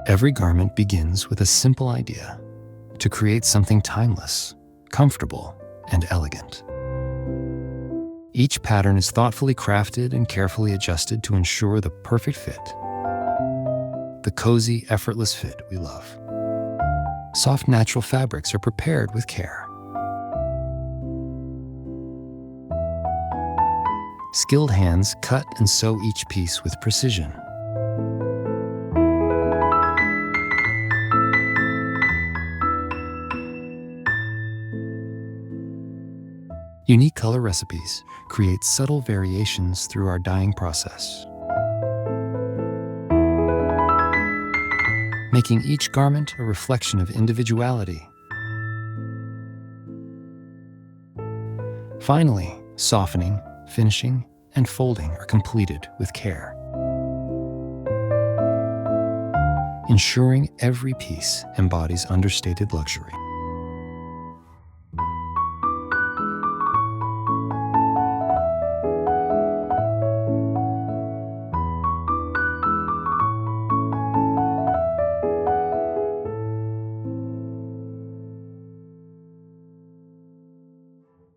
Every garment begins with a simple idea: to create something timeless, comfortable, and elegant. Each pattern is thoughtfully crafted and carefully adjusted to ensure the perfect fit. The cozy, effortless fit we love. Soft, natural fabrics are prepared with care. Skilled hands cut and sew each piece with precision. Unique color recipes create subtle variations through our dyeing process, making each garment a reflection of individuality. Finally, softening, finishing, and folding are completed with care, ensuring every piece embodies understated luxury.